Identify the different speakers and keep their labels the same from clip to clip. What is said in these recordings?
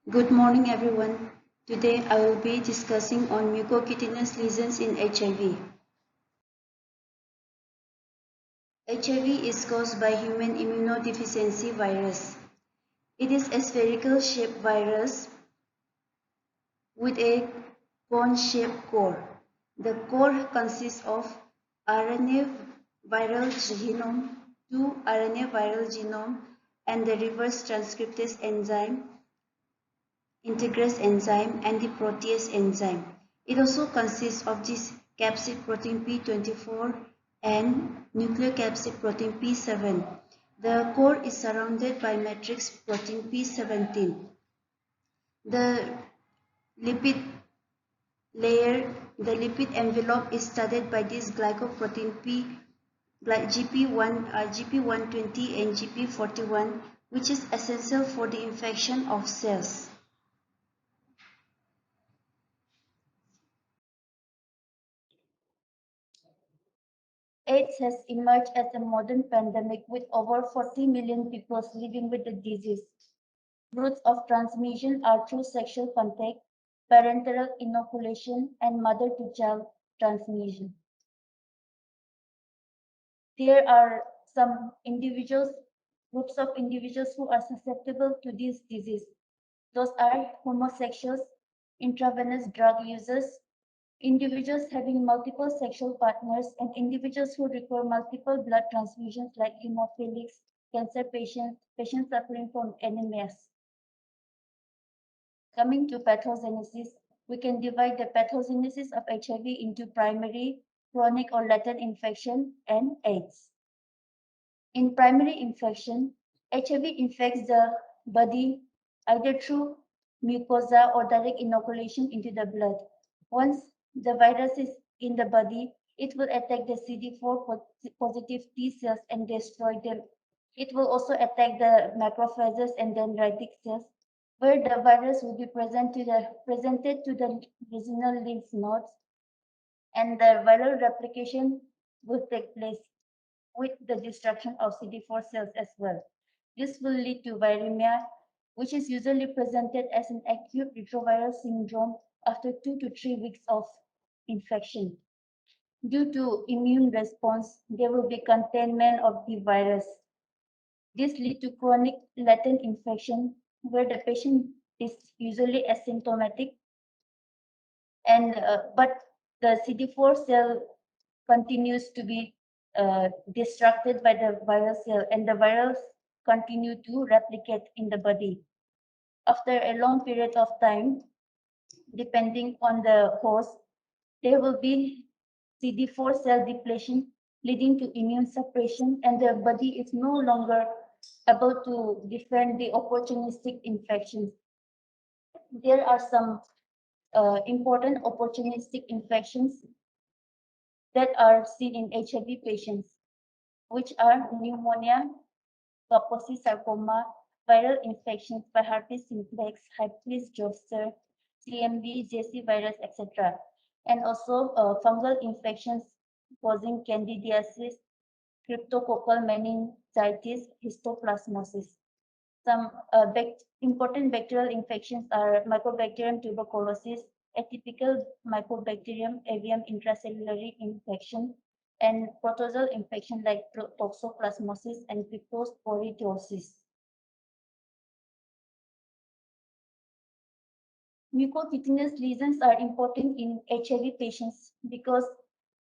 Speaker 1: Good morning, everyone. Today I will be discussing on mucocutaneous lesions in HIV. HIV is caused by human immunodeficiency virus. It is a spherical shaped virus with a cone-shaped core. The core consists of RNA viral genome, two RNA viral genome, and the reverse transcriptase enzyme, integrase enzyme, and the protease enzyme. It also consists of this capsid protein P24 and nucleocapsid protein P7. The core is surrounded by matrix protein P17. The lipid layer, the lipid envelope is studded by this glycoprotein GP120 and GP41, which is essential for the infection of cells. AIDS has emerged as a modern pandemic with over 40 million people living with the disease. Routes of transmission are through sexual contact, parenteral inoculation, and mother-to-child transmission. There are some groups of individuals who are susceptible to this disease. Those are homosexuals, intravenous drug users, individuals having multiple sexual partners, and individuals who require multiple blood transfusions like hemophilics, cancer patients, patients suffering from anemias. Coming to pathogenesis, we can divide the pathogenesis of HIV into primary, chronic or latent infection, and AIDS. In primary infection, HIV infects the body either through mucosa or direct inoculation into the blood. Once the virus is in the body, it will attack the CD4 positive T cells and destroy them. It will also attack the macrophages and dendritic cells, where the virus will be presented to the regional lymph nodes, and the viral replication will take place with the destruction of CD4 cells as well. This will lead to viremia, which is usually presented as an acute retroviral syndrome after 2 to 3 weeks of infection. Due to immune response, there will be containment of the virus. This leads to chronic latent infection, where the patient is usually asymptomatic, and but the CD4 cell continues to be distracted by the viral cell, and the virus continue to replicate in the body. After a long period of time, depending on the host, there will be CD4 cell depletion leading to immune suppression, and the body is no longer able to defend the opportunistic infections. There are some important opportunistic infections that are seen in HIV patients, which are pneumonia, Kaposi sarcoma, viral infections by herpes simplex, herpes zoster, CMV, JC virus, etc. And also fungal infections causing candidiasis, cryptococcal meningitis, histoplasmosis. Some important bacterial infections are Mycobacterium tuberculosis, atypical Mycobacterium avium intracellular infection, and protozoal infection like toxoplasmosis and cryptosporidiosis. Mucocutaneous lesions are important in HIV patients because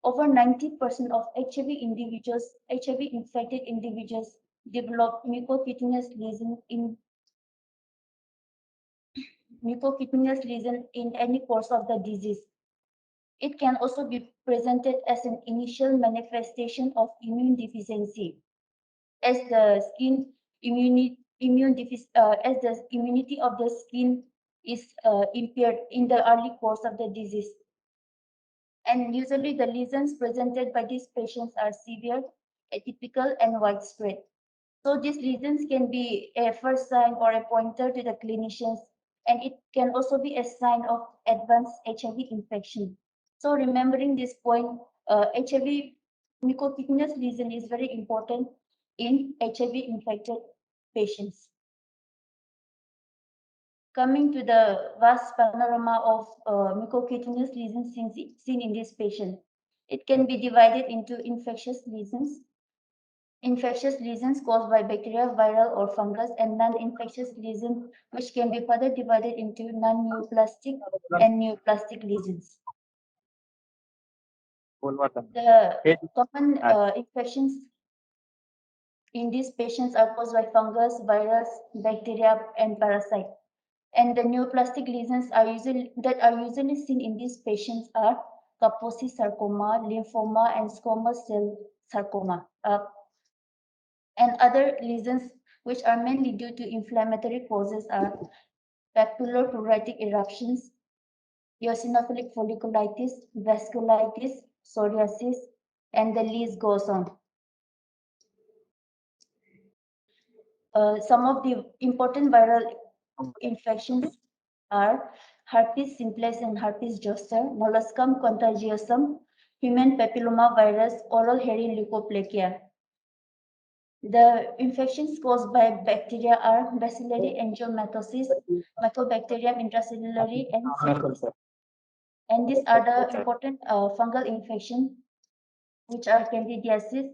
Speaker 1: over 90% of HIV-infected individuals develop mucocutaneous lesion in any course of the disease. It can also be presented as an initial manifestation of immune deficiency, as the as the immunity of the skin is impaired in the early course of the disease. And usually the lesions presented by these patients are severe, atypical, and widespread. So these lesions can be a first sign or a pointer to the clinicians, and it can also be a sign of advanced HIV infection. So remembering this point, HIV mucocutaneous lesion is very important in HIV infected patients. Coming to the vast panorama of mucocutaneous lesions seen in this patient, it can be divided into infectious lesions caused by bacteria, viral or fungus, and non-infectious lesions, which can be further divided into non-neoplastic and neoplastic lesions. The common infections in these patients are caused by fungus, virus, bacteria, and parasite. And the neoplastic lesions are usually seen in these patients are Kaposi sarcoma, lymphoma, and squamous cell sarcoma. And other lesions which are mainly due to inflammatory causes are papular pruritic eruptions, eosinophilic folliculitis, vasculitis, psoriasis, and the list goes on. Some of the important viral infections are herpes simplex and herpes zoster, molluscum contagiosum, human papillomavirus, oral hairy leukoplakia. The infections caused by bacteria are Bacillary angiomatosis, Mycobacterium intracellulare, and sepsis. And these are the important fungal infections, which are candidiasis,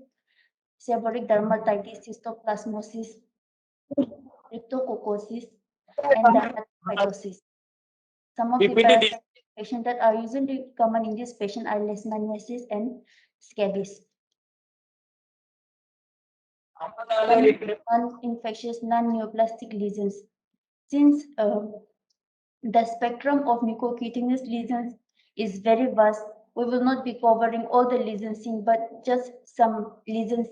Speaker 1: seborrheic dermatitis, histoplasmosis, cryptococcosis, and dermatophytosis. Some of the parasite infections that are usually common in this patient are leishmaniasis and scabies. Non-infectious, non-neoplastic lesions. Since the spectrum of mucocutaneous lesions is very vast, we will not be covering all the lesions seen, but just some lesions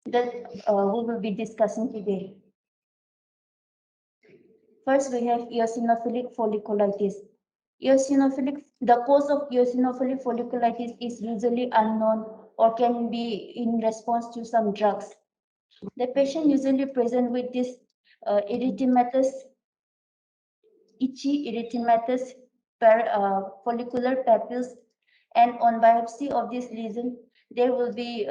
Speaker 1: that we will be discussing today. First, we have eosinophilic folliculitis. The cause of eosinophilic folliculitis is usually unknown or can be in response to some drugs. The patient usually present with this erythematous, itchy erythematous follicular papules, and on biopsy of this lesion, there will be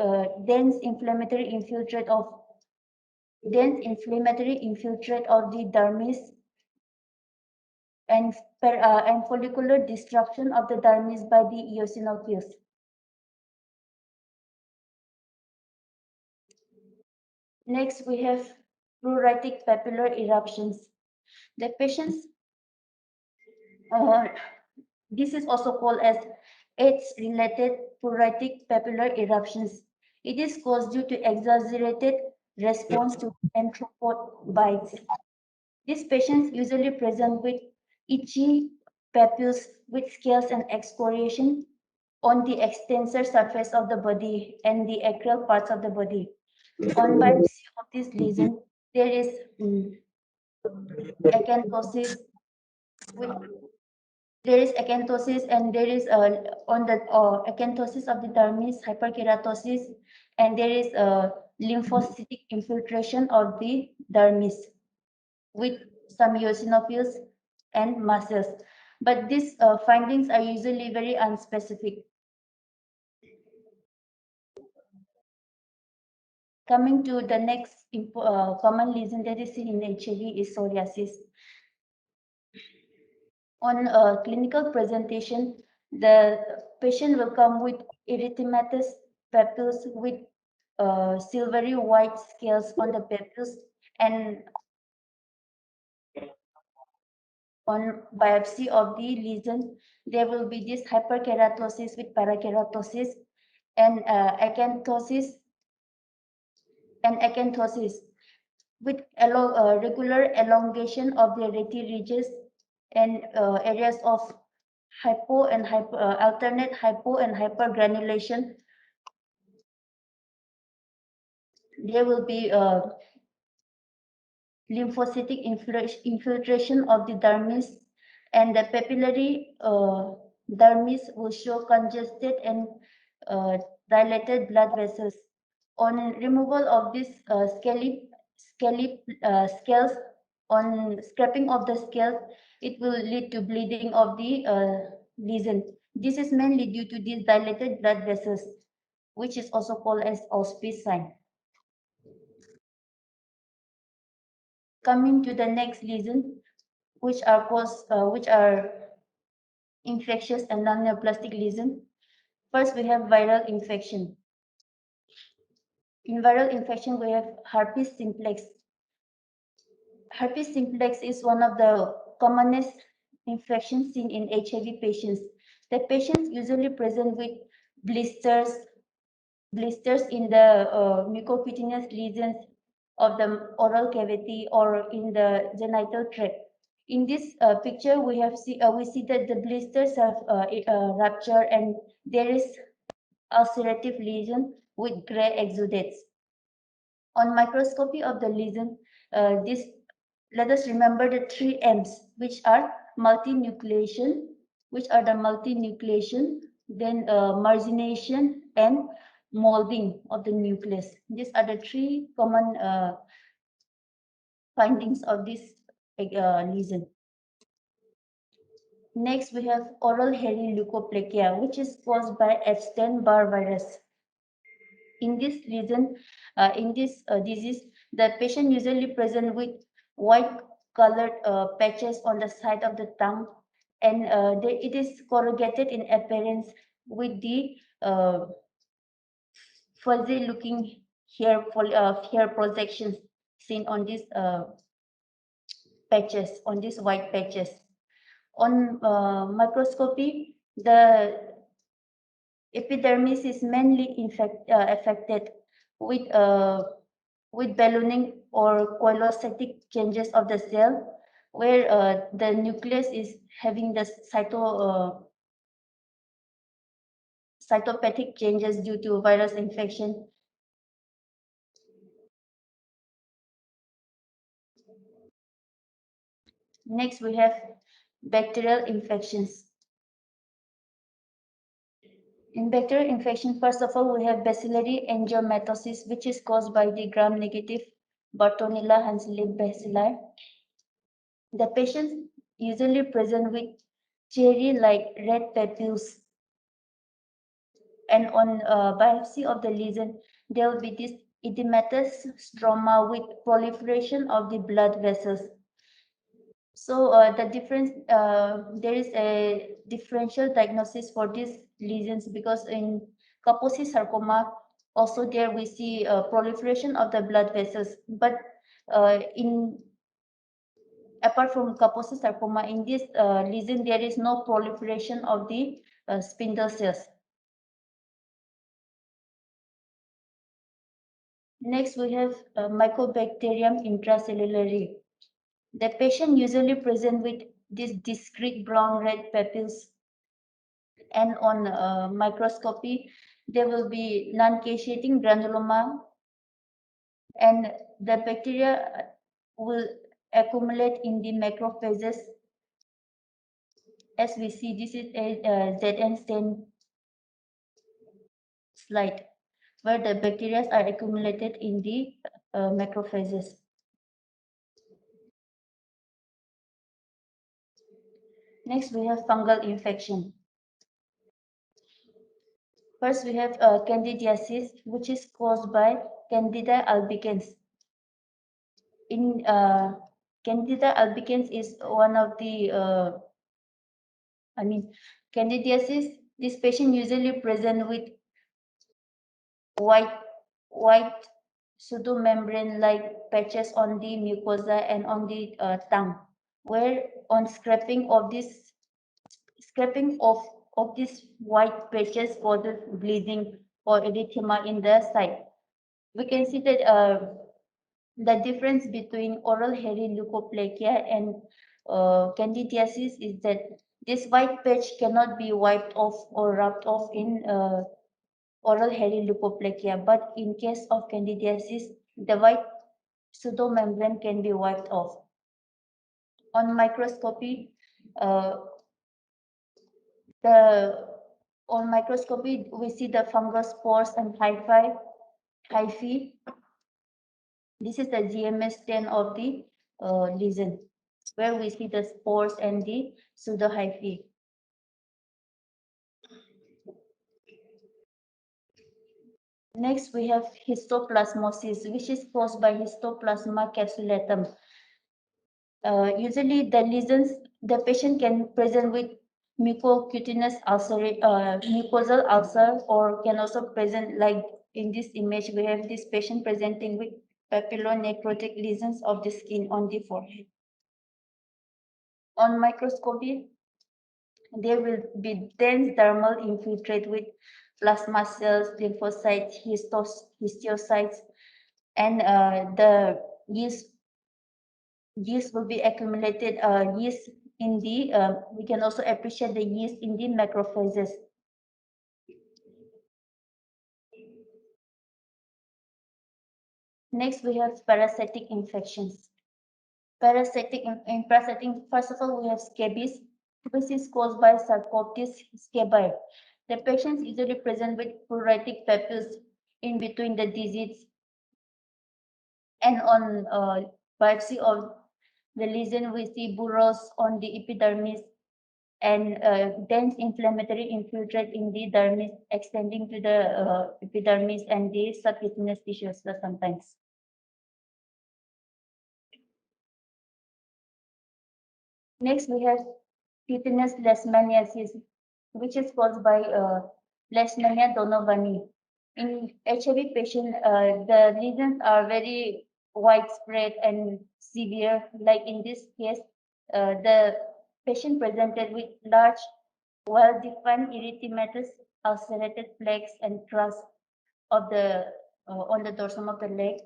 Speaker 1: dense inflammatory infiltrate of the dermis and follicular destruction of the dermis by the eosinophils. Next, we have pruritic papular eruptions. The patients, this is also called as AIDS-related pruritic papular eruptions. It is caused due to exaggerated response to arthropod bites. These patients usually present with itchy papules with scales and excoriation on the extensor surface of the body and the acral parts of the body. On biopsy of this lesion, there is acanthosis with and there is on the acanthosis of the dermis, hyperkeratosis, and there is lymphocytic infiltration of the dermis with some eosinophils and muscles. But these findings are usually very unspecific. Coming to the next common lesion that is seen in HIV is psoriasis. On clinical presentation, the patient will come with erythematous papules with silvery white scales on the papules, and on biopsy of the lesion, there will be this hyperkeratosis with parakeratosis and acanthosis with regular elongation of the rete ridges and areas of alternate hypo and hypergranulation. There will be lymphocytic infiltration of the dermis, and the papillary dermis will show congested and dilated blood vessels. On removal of these scales, on scraping of the scales, it will lead to bleeding of the lesion. This is mainly due to these dilated blood vessels, which is also called as auspice sign. Coming to the next lesion, which are infectious and non-neoplastic lesion. First, we have viral infection. In viral infection, we have herpes simplex. Herpes simplex is one of the commonest infections seen in HIV patients. The patients usually present with blisters, blisters in the mucocutaneous lesions of the oral cavity or in the genital tract. In this picture, we see that the blisters have ruptured and there is ulcerative lesion with gray exudates. On microscopy of the lesion, this let us remember the three M's, which are multinucleation, then margination and molding of the nucleus. These are the three common findings of this lesion. Next, we have oral hairy leukoplakia, which is caused by Epstein-Barr virus. In this lesion, in this disease, the patient usually present with white colored patches on the side of the tongue, and it is corrugated in appearance with the fuzzy looking hair projections seen on these patches, on these white patches. On microscopy, the epidermis is mainly affected with ballooning or coilocytic changes of the cell, where the nucleus is having the cytopathic changes due to virus infection. Next, we have bacterial infections. In bacterial infection, first of all, we have bacillary angiomatosis, which is caused by the gram-negative Bartonella hanseli bacilli. The patients usually present with cherry-like red papules, and on biopsy of the lesion, there will be this edematous stroma with proliferation of the blood vessels. So there is a differential diagnosis for these lesions because in Kaposi sarcoma, also there we see proliferation of the blood vessels. But apart from Kaposi sarcoma, in this lesion there is no proliferation of the spindle cells. Next, we have Mycobacterium intracellulare. The patient usually present with this discrete brown-red papules, and on microscopy, there will be non-caseating granuloma, and the bacteria will accumulate in the macrophages. As we see, this is a ZN stain slide, where the bacteria are accumulated in the macrophages. Next, we have fungal infection. First, we have candidiasis, which is caused by Candida albicans. In Candida albicans is one of the, candidiasis, this patient usually present with white pseudomembrane-like patches on the mucosa and on the tongue, where on scraping of this of these white patches causes bleeding or erythema in the site. We can see that the difference between oral hairy leukoplakia and candidiasis is that this white patch cannot be wiped off or rubbed off in oral hairy leukoplakia, but in case of candidiasis, the white pseudomembrane can be wiped off. On microscopy, uh, we see the fungus spores and hyphae. This is the GMS10 of the lesion, where we see the spores and the pseudohyphae. Next, we have histoplasmosis, which is caused by Histoplasma capsulatum. Usually the lesions, the patient can present with mucosal ulcer, or can also present like in this image, we have this patient presenting with papillonecrotic lesions of the skin on the forehead. On microscopy, there will be dense dermal infiltrate with plasma cells, lymphocytes, histiocytes, and the yeast yeast will be accumulated yeast in the we can also appreciate the yeast in the macrophages. Next, we have parasitic infections. In parasitic, first of all, we have scabies. This is caused by Sarcoptes scabi. The patients usually present with pruritic papules in between the digits, and on biopsy of the lesion, we see burrows on the epidermis and dense inflammatory infiltrate in the dermis extending to the epidermis and the subcutaneous tissues sometimes. Next, we have cutaneous leishmaniasis, which is caused by Leishmania donovani. In HIV patient, the lesions are very widespread and severe. Like in this case, the patient presented with large, well-defined erythematous ulcerated plaques and crust of the on the dorsum of the leg.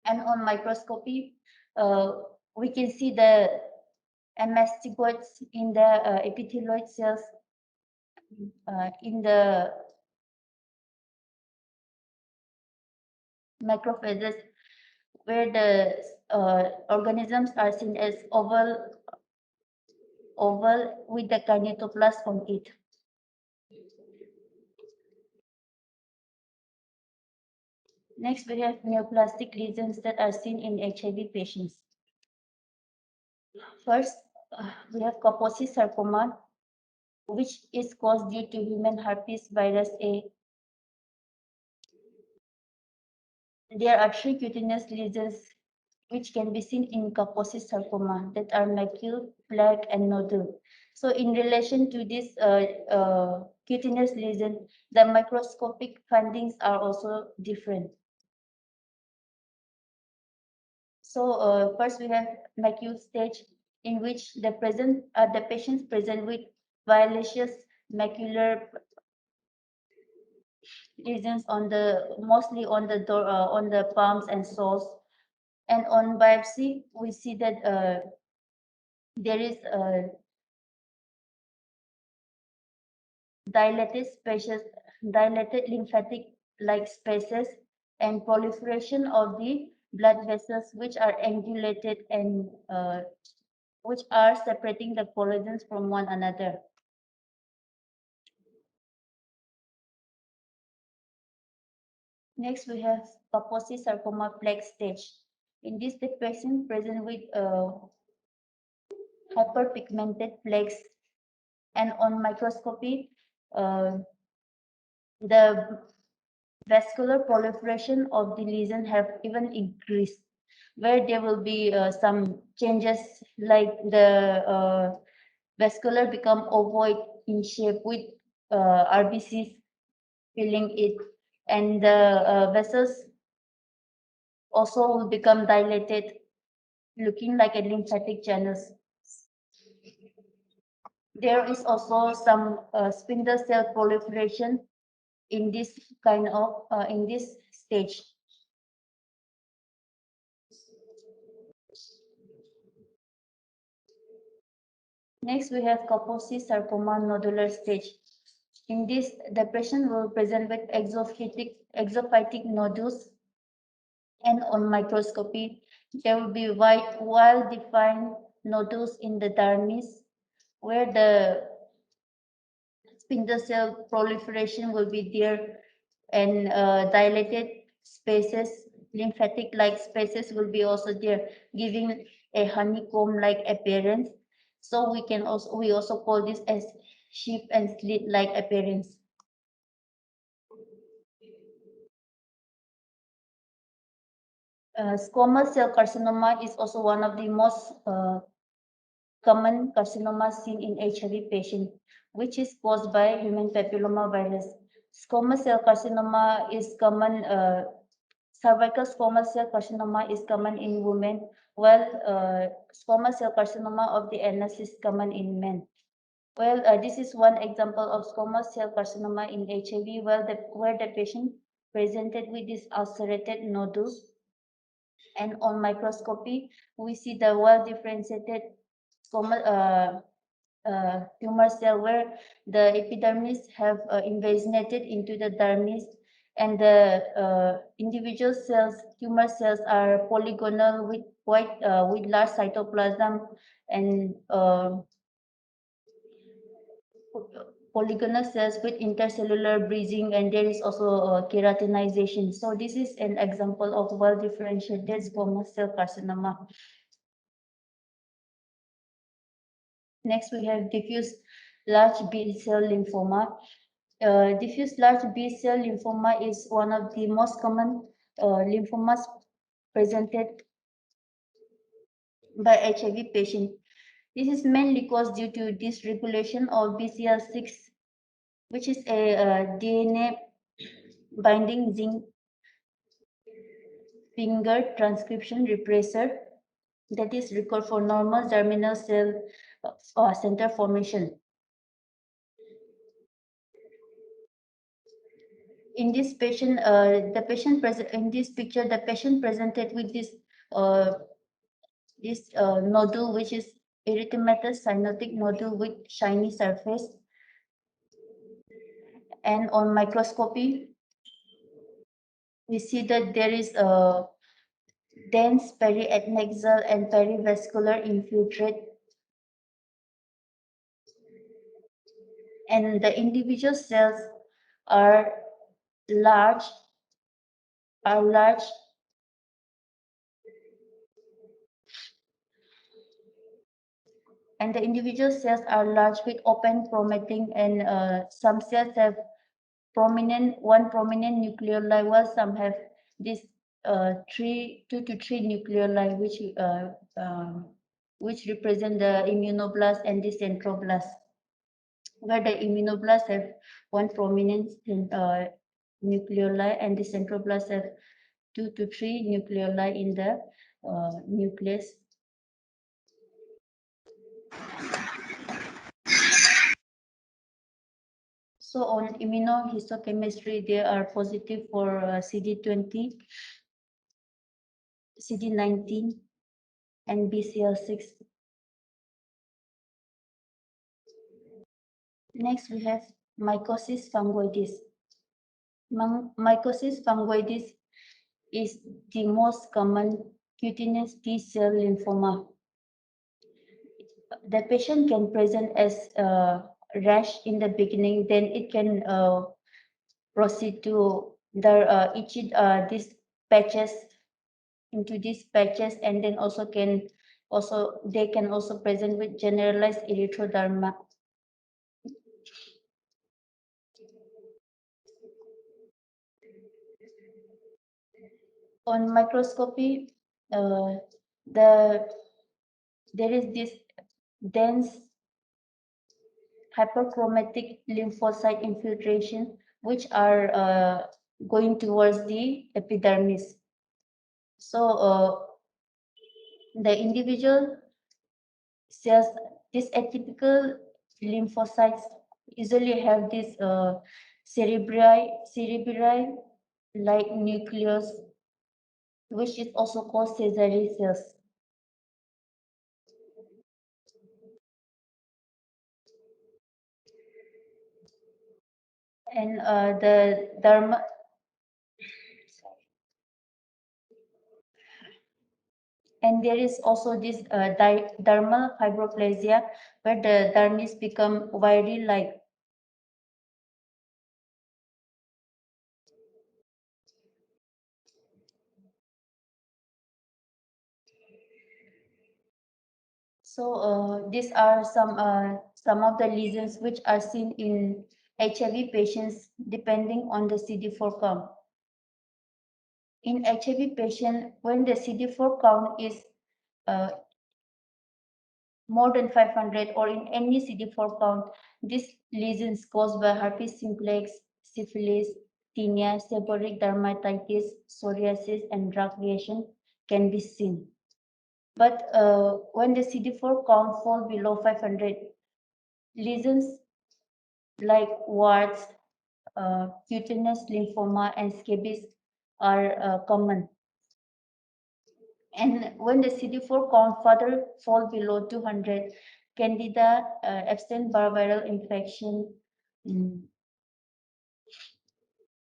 Speaker 1: And on microscopy, uh, we can see the mastigoids in the epithelioid cells in the macrophages, where the organisms are seen as oval with the kinetoplast on it. Next, we have neoplastic lesions that are seen in HIV patients. First, we have Kaposi sarcoma, which is caused due to human herpes virus A. There are three cutaneous lesions which can be seen in Kaposi sarcoma that are macule, plaque, and nodule. So in relation to this cutaneous lesion, the microscopic findings are also different. So first we have macule stage, in which the patients present with violaceous macular lesions on the mostly on the door on the palms and soles. And on biopsy, we see that there is dilated spaces, dilated lymphatic like spaces, and proliferation of the blood vessels which are angulated and which are separating the collagens from one another. Next, we have Kaposi sarcoma plaque stage. In this, the patient present with hyperpigmented plaques, and on microscopy, uh, the vascular proliferation of the lesion have even increased, where there will be some changes like the vascular become ovoid in shape with RBCs filling it, and the vessels also will become dilated, looking like a lymphatic channels. There is also some spindle cell proliferation in this in this stage. Next, we have Kaposi sarcoma nodular stage. In this, the patient will present with exophytic nodules, and on microscopy, there will be white, well-defined nodules in the dermis, where the spindle cell proliferation will be there, and dilated spaces, lymphatic-like spaces will be also there, giving a honeycomb-like appearance. So we also call this as sheep and slit-like appearance. Squamous cell carcinoma is also one of the most common carcinoma seen in HIV patients, which is caused by human papilloma virus. Squamous cell carcinoma is common. Cervical squamous cell carcinoma is common in women, while squamous cell carcinoma of the anus is common in men. Well, this is one example of squamous cell carcinoma in HIV, where the patient presented with this ulcerated nodule, and on microscopy, we see the well-differentiated tumor cell where the epidermis have invasionated into the dermis, and the individual cells, tumor cells, are polygonal with large cytoplasm and polygonal cells with intercellular bridging, and there is also keratinization. So this is an example of well-differentiated squamous cell carcinoma. Next, we have diffuse large B-cell lymphoma. Diffuse large B-cell lymphoma is one of the most common lymphomas presented by HIV patients. This is mainly caused due to dysregulation of BCL6, which is a DNA binding zinc finger transcription repressor that is required for normal germinal cell center formation. In this patient, in this picture, the patient presented with this nodule, which is erythematous cyanotic nodule with shiny surface, and on microscopy, we see that there is a dense periadnexal and perivascular infiltrate, and the individual cells are large, are large and the individual cells are large with open chromatin, and some cells have one prominent nucleoli, while some have this two to three nucleoli, which represent the immunoblast and the centroblast, where the immunoblast have one prominent nucleoli, and the centroblast have two to three nucleoli in the nucleus. So on immunohistochemistry, they are positive for CD20, CD19, and BCL6. Next, we have mycosis fungoides. Mycosis fungoides is the most common cutaneous T-cell lymphoma. The patient can present as rash in the beginning, then it can proceed to itchy these patches into these patches, and then they can also present with generalized erythroderma. On microscopy, there is this dense hyperchromatic lymphocyte infiltration, which are going towards the epidermis. So the individual cells, these atypical lymphocytes usually have this cerebri-like nucleus, which is also called Sézary cells. And the derma and there is also this dermal fibroplasia, where the dermis become wiry-like. So these are some of the lesions which are seen in HIV patients depending on the CD4 count. In HIV patient, when the CD4 count is uh, more than 500 or in any CD4 count, these lesions caused by herpes simplex, syphilis, tinea, seborrheic dermatitis, psoriasis, and drug reaction can be seen. But when the CD4 count fall below 500, lesions like warts, cutaneous lymphoma, and scabies are common. And when the CD4 count further fall below 200, Candida, Epstein-Barr viral infection, mm,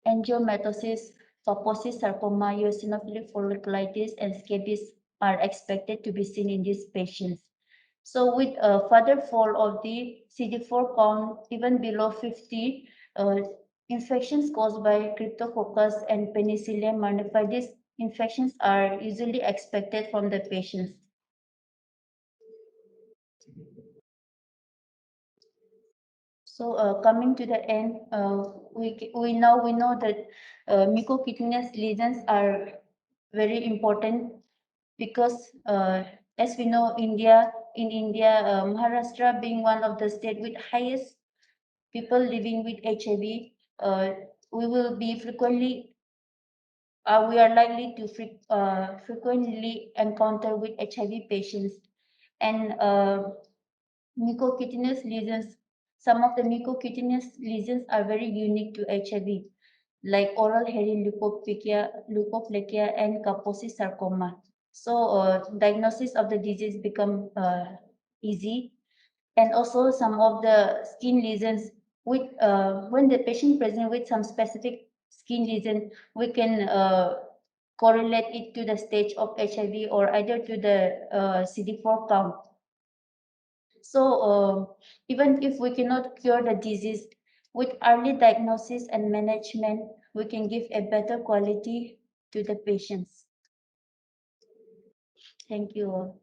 Speaker 1: angiomatosis, Kaposi sarcoma, eosinophilic folliculitis, and scabies are expected to be seen in these patients. So with a further fall of the CD4 count even below 50, infections caused by Cryptococcus and Penicillium magnified, these infections are usually expected from the patients. So coming to the end, we know that mucocutaneous lesions are very important because as we know, Maharashtra being one of the state with highest people living with HIV, we will be frequently we are likely to frequently encounter with HIV patients and mucocutaneous lesions. Some of the mucocutaneous lesions are very unique to HIV, like oral hairy leukoplegia, and Kaposi sarcoma. So diagnosis of the disease become easy, and also some of the skin lesions with when the patient present with some specific skin lesion, we can correlate it to the stage of HIV or either to the CD4 count. So even if we cannot cure the disease, with early diagnosis and management, we can give a better quality to the patients. Thank you all.